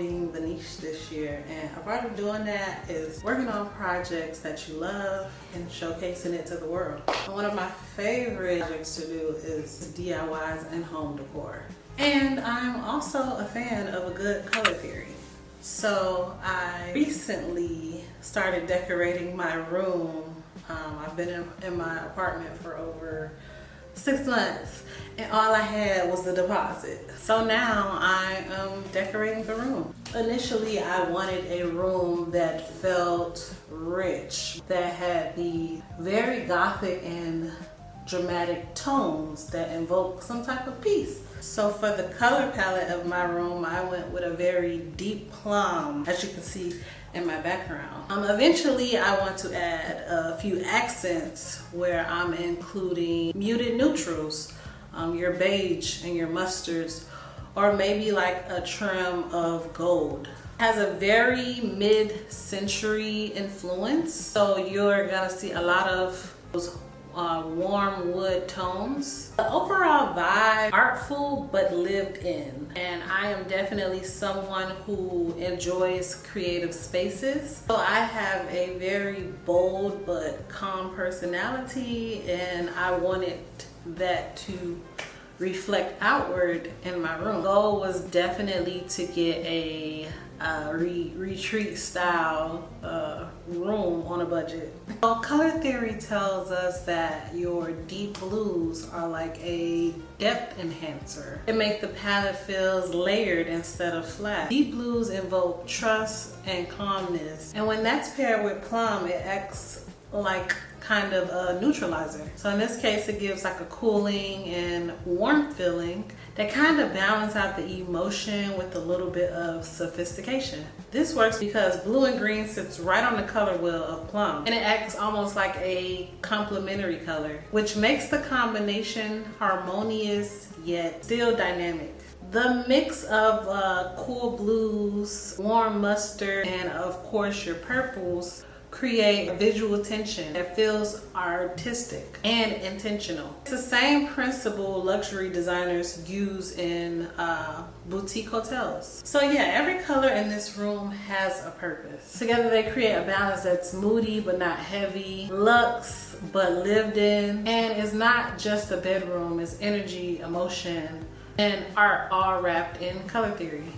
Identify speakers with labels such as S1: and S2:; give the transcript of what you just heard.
S1: finding the niche this year, and a part of doing that is working on projects that you love and showcasing it to the world. And one of my favorite projects to do is DIYs and home decor. And I'm also a fan of a good color theory. So I recently started decorating my room. I've been in my apartment for over 6 months, and all I had was the deposit. So now I am decorating the room. Initially, I wanted a room that felt rich, that had the very gothic and dramatic tones that invoke some type of peace. So for the color palette of my room, I went with a very deep plum, as you can see in my background. Eventually, I want to add a few accents where I'm including muted neutrals, your beige and your mustards, or maybe like a trim of gold. It has a very mid-century influence, so you're gonna see a lot of those warm wood tones. The overall vibe, artful but lived in. And I am definitely someone who enjoys creative spaces. So I have a very bold but calm personality, and I wanted that to reflect outward in my room. The goal was definitely to get a retreat style room on a budget. So color theory tells us that your deep blues are like a depth enhancer. It makes the palette feels layered instead of flat. Deep blues invoke trust and calmness, and when that's paired with plum, it acts like kind of a neutralizer. So in this case, it gives like a cooling and warm feeling that kind of balance out the emotion with a little bit of sophistication. This works because blue and green sits right on the color wheel of plum, and it acts almost like a complementary color, which makes the combination harmonious yet still dynamic. The mix of cool blues, warm mustard, and of course your purples create visual tension that feels artistic and intentional. It's the same principle luxury designers use in boutique hotels. So yeah, every color in this room has a purpose. Together they create a balance that's moody but not heavy, luxe but lived in, and it's not just a bedroom, it's energy, emotion, and art all wrapped in color theory.